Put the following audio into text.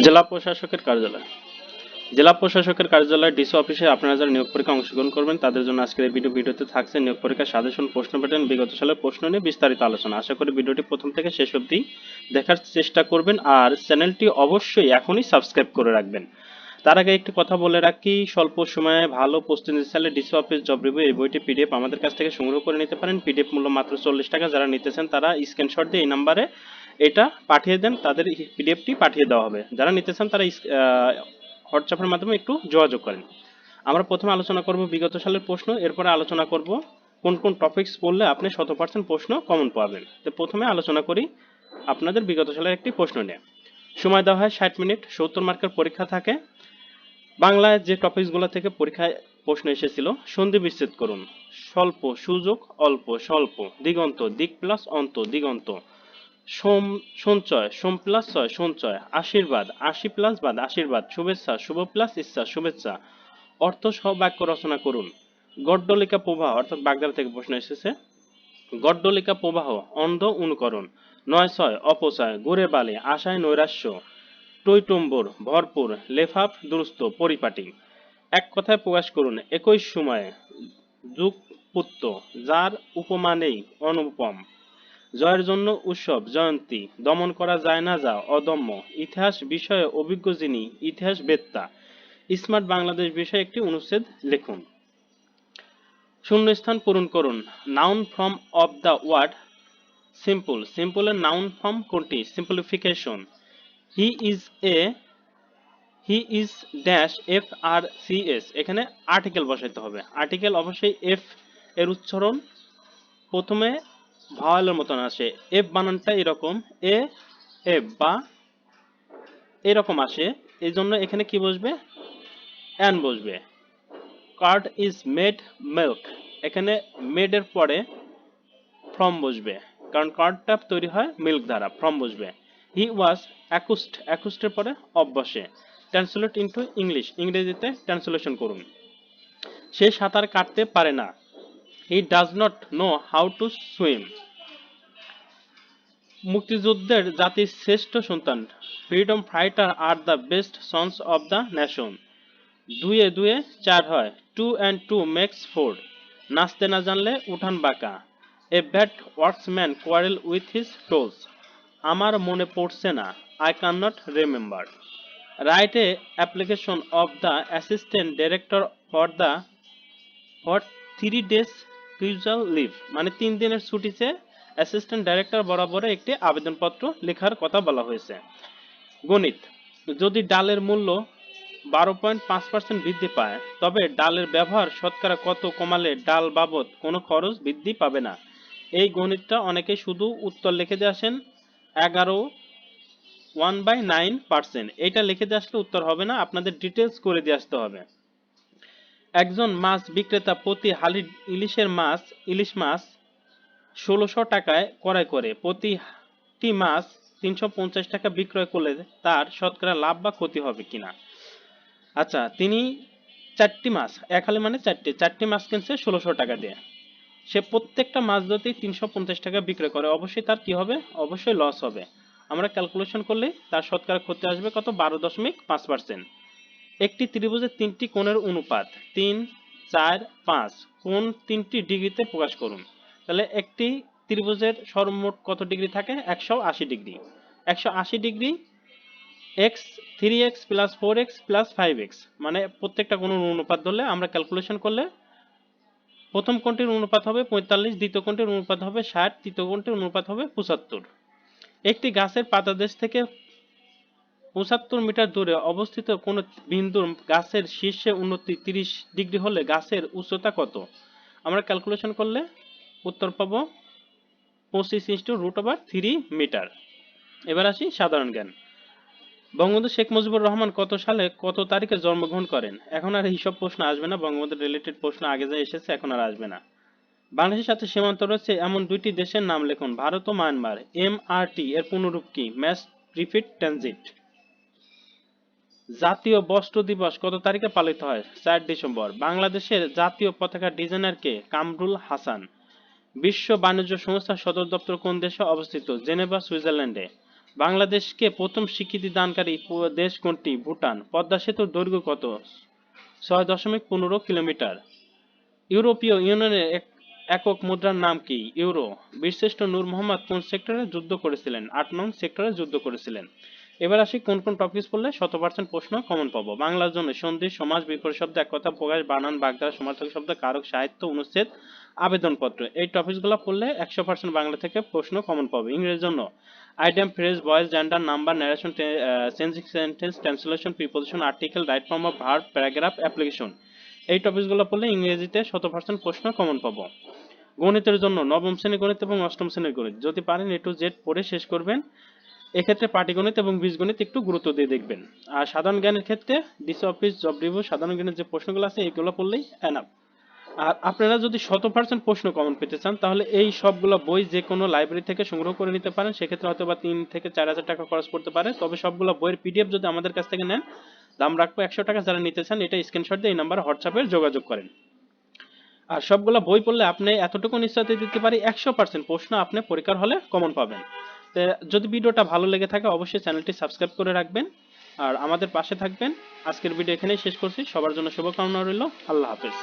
জেলা প্রশাসকের কার্যালয়। জেলা প্রশাসকের কার্যালয় ডিসি অফিসে আপনারা যারা নিয়োগ পরীক্ষায় অংশগ্রহণ করবেন তাদের জন্য আজকের এই ভিডিওতে থাকছে নিয়োগ পরীক্ষার সাজেশন, প্রশ্ন প্যাটার্ন, বিগত সালের প্রশ্ন নিয়ে বিস্তারিত আলোচনা। আশা করি ভিডিওটি প্রথম থেকে শেষ অবধি দেখার চেষ্টা করবেন আর চ্যানেলটি অবশ্যই এখনই সাবস্ক্রাইব করে রাখবেন। তার আগে একটি কথা বলে রাখি, স্বল্প সময়ে ভালো প্রস্তুতি চাইলে ডিসি অফিস জব রিভিউ এই বইটি পিডিএফ আমাদের কাছ থেকে সংগ্রহ করে নিতে পারেন। পিডিএফ মূল্য মাত্র 40 টাকা। যারা নিতেছেন তারা স্ক্রিনশট দিয়ে এই নাম্বারে এটা পাঠিয়ে দেন, তাদের পিডিএফটি পাঠিয়ে দেওয়া হবে। যারা নিতেছেন তারা হোয়াটসঅ্যাপের মাধ্যমে একটু যোগাযোগ করেন। আমরা প্রথমে আলোচনা করব বিগত সালের প্রশ্ন, এরপরে আলোচনা করব কোন কোন টপিকস পড়লে আপনি 100% প্রশ্ন কমন পাবেন। তো প্রথমে আলোচনা করি আপনাদের বিগত সালের একটি প্রশ্ন নিয়ে। সময় দেওয়া হয় 60 মিনিট, 70 মার্কের পরীক্ষা থাকে। বাংলায় যে টপিকসগুলো থেকে পরীক্ষায় প্রশ্ন এসেছিল, সন্ধি বিচ্ছেদ করুন। স্বল্প, সুযোগ, অল্প, স্বল্প, দিগন্ত, দিক প্লাস অন্ত, দিগন্ত, সোম, সঞ্চয়, সোম প্লাস ছয়, সঞ্চয়, আশীর্বাদ, আশি প্লাস বাদ, আশীর্বাদ, শুভেচ্ছা, শুভ প্লাস ইচ্ছা, শুভেচ্ছা, অর্থ সহ বাক্য রচনা করুন। গড্ডলিকা প্রবাহ, অর্থাৎ বাগদারা থেকে প্রশ্ন এসেছে। গড্ডলিকা প্রবাহ, অন্ধ অনুকরণ, নয় ছয়, অপচয়, ঘুরে বালে, আশায় নৈরাশ্য, টইটম্বর, ভরপুর, লেফাফ, দুরস্ত, পরিপাটি। এক কথায় প্রকাশ করুন। একই সময়ে, যুগপুত্র, যার উপমা নেই, অনুপম, জয়ের জন্য উৎসব, জয়ন্তী, দমন করা যায় না যা, অদম্য, ইতিহাস বিষয়ে অভিজ্ঞ যিনি, ইতিহাস বেত্তা, স্মার্ট বাংলাদেশ বিষয়ে একটি অনুচ্ছেদ লিখুন। শূন্যস্থান পূরণ করুন। Noun form of the word simple, সিম্পলের নাউন ফর্ম কোনটি? Simplification. He is a, he is dash, F R C S, এখানে আর্টিকেল বসাইতে হবে। আর্টিকেল অবশ্যই এফ এর উচ্চারণ প্রথমে ভাওয়ালের মতন আসে, এফ বানানটা এরকম, এ এফ বা এরকম আসে, এই জন্য এখানে কি বসবে? অ্যান বসবে। কার্ড ইজ মেড মিল্ক, এখানে মেড এর পরে ফ্রম বসবে, কারণ কার্ডটা তৈরি হয় মিল্ক দ্বারা, ফ্রম বসবে। হি ওয়াজ অ্যাকুস্ট, অ্যাকুস্টের পরে অফ বসে। ট্রান্সলেট ইনটু ইংলিশ, ইংরেজিতে ট্রান্সলেশন করুন। সে সাঁতার কাটতে পারে না। He does not know how to swim. মুক্তিযুদ্ধের জাতির শ্রেষ্ঠ সন্তান, ফ্রিডম ফাইটার আর the best sons of the nation. দুয়ে দুয়ে চার হয়, two and two makes four. নাচতে না জানলে উঠান বাঁকা। A bad workman quarrel with his tools. আমার মনে পড়ছে না, I can not remember. Write a application of the assistant director for 3 days ক্রুজাল leave, মানে 3 দিনের ছুটিতে অ্যাসিস্ট্যান্ট ডাইরেক্টর বরাবর একটি আবেদনপত্র লেখার কথা বলা হয়েছে। গণিত, যদি ডালের মূল্য 12.5% বৃদ্ধি পায় তবে ডালের ব্যবহার শতকরা কত কমালে ডাল বাবদ কোনো খরচ বৃদ্ধি পাবে না। এই গণিতটা অনেকেই শুধু উত্তর লিখে দিয়ে আসেন 11 1/9%, এটা লিখে দিয়ে আসলে উত্তর হবে না, আপনাদের ডিটেলস করে দিয়ে আসতে হবে। একজন মাছ বিক্রেতা প্রতি হালি ইলিশ মাছ 1600 টাকায় ক্রয় করে, প্রতিটি মাছ 350 টাকা বিক্রয় করলে তার শতকরা লাভ বা ক্ষতি হবে কিনা। আচ্ছা, তিনি 4টি মাছ, এক হালি মানে 4টি মাছ কিনছে 1600 টাকা দিয়ে। সে প্রত্যেকটা মাছ যদি 350 টাকা বিক্রয় করে, অবশ্যই তার কি হবে? অবশ্যই লস হবে। আমরা ক্যালকুলেশন করলে তার শতকরা ক্ষতি আসবে কত? 12.5%। একটি ত্রিভুজের 3টি কোণের অনুপাত 3, 4, 5 কোণ 3টি ডিগ্রিতে প্রকাশ করুন। তাহলে একটি ত্রিভুজের সর্বমোট কত ডিগ্রি থাকে? 180 degree. 180 degree x 3x plus 4x plus 5x, মানে প্রত্যেকটা কোণের অনুপাত ধরলে আমরা ক্যালকুলেশন করলে প্রথম কোণটির অনুপাত হবে 45, দ্বিতীয় কোণটির অনুপাত হবে 60, তৃতীয় কোণটির অনুপাত হবে 75। একটি গাছের পাতাদেশ থেকে 75 মিটার দূরে অবস্থিত কোনো বিন্দুর গাছের শীর্ষে উন্নতি 30 ডিগ্রি হলে গাছের উচ্চতা কত? আমরা ক্যালকুলেশন করলে উত্তর পাবো 25 × √3 মিটার। এবার আসি সাধারণ জ্ঞান। বঙ্গবন্ধু শেখ মুজিবুর রহমান কত সালে কত তারিখে জন্মগ্রহণ করেন? এখন আর এইসব প্রশ্ন আসবে না, বঙ্গবন্ধু রিলেটেড প্রশ্ন আগে যা এসেছে এখন আর আসবে না। বাংলাদেশের সাথে সীমান্ত রয়েছে এমন 2টি দেশের নাম লিখুন। ভারত ও মায়ানমার। MRT এর পূর্ণরূপ কি? Mass rapid transit. জাতীয় বস্ত্র দিবস কত তারিখে পালিত হয়? 4 ডিসেম্বর। বাংলাদেশের জাতীয় পতাকার ডিজাইনার কে? কামরুল হাসান। বিশ্ব বাণিজ্য সংস্থার সদর দপ্তর কোন দেশে অবস্থিত? জেনেভা, সুইজারল্যান্ডে। বাংলাদেশকে প্রথম স্বীকৃতি দানকারী দেশ কোনটি? ভুটান। পদ্মা সেতুর দৈর্ঘ্য কত? 6.15 কিলোমিটার। ইউরোপীয় ইউনিয়নের একক মুদ্রার নাম কি? ইউরো। বীরশ্রেষ্ঠ নূর মোহাম্মদ কোন সেক্টরে যুদ্ধ করেছিলেন? 8 নং সেক্টরে যুদ্ধ করেছিলেন। এবার আসি কোন কোন টপিকস পড়লে 100% প্রশ্ন কমন পাবো। বাংলার জন্য সন্ধি, সমাস, বিপরীত শব্দ, এক কথা প্রকাশ, বানান, বাগধারা, সমার্থক শব্দ, কারক, সাহিত্য, অনুচ্ছেদ, আবেদনপত্র, এই টপিকসগুলো পড়লে 100% বাংলা থেকে প্রশ্ন কমন পাবে। ইংরেজির জন্য item, phrase, voice, gender, number, narration, changing sentence, translation, preposition, article, right form of verb, paragraph, application, এই টপিকসগুলো পড়লে ইংরেজিতে 100% প্রশ্ন কমন পাবো। গণিতের জন্য নবম শ্রেণী গণিত এবং অষ্টম শ্রেণীর গণিত যদি পারেন A to Z পড়ে শেষ করবেন। এক্ষেত্রে পাটিগণিত এবং বীজগণিত একটু গুরুত্ব দিয়ে দেখবেন। আর সাধারণ জ্ঞানের ক্ষেত্রে ডিসি অফিস, জব রিভিউ, সাধারণ জ্ঞানের যে প্রশ্নগুলো আছে এগুলো পড়লেই এনাফ। আর আপনারা যদি 100% প্রশ্ন কমন পেতে চান তাহলে এই সবগুলো বই যে কোনো লাইব্রেরি থেকে সংগ্রহ করে নিতে পারেন। সেক্ষেত্রে হয়তো বা 3 থেকে 4 হাজার টাকা খরচ পড়তে পারে। তবে সবগুলো বইয়ের PDF যদি আমাদের কাছ থেকে নেন, দাম রাখবো 100 টাকা। যারা নিতে চান এটা স্ক্রিনশট দিয়ে এই নাম্বারে হোয়াটসঅ্যাপে যোগাযোগ করেন। আর সবগুলো বই পড়লে আপনি এতটুকু নিশ্চয়তা দিতে পারি 100% প্রশ্ন আপনি পরীক্ষার হলে কমন পাবেন। তো যদি ভিডিওটা ভালো লেগে থাকে অবশ্যই চ্যানেলটি সাবস্ক্রাইব করে রাখবেন আর আমাদের পাশে থাকবেন। আজকের ভিডিও এখানেই শেষ করছি। সবার জন্য শুভকামনা রইল। আল্লাহ হাফেজ।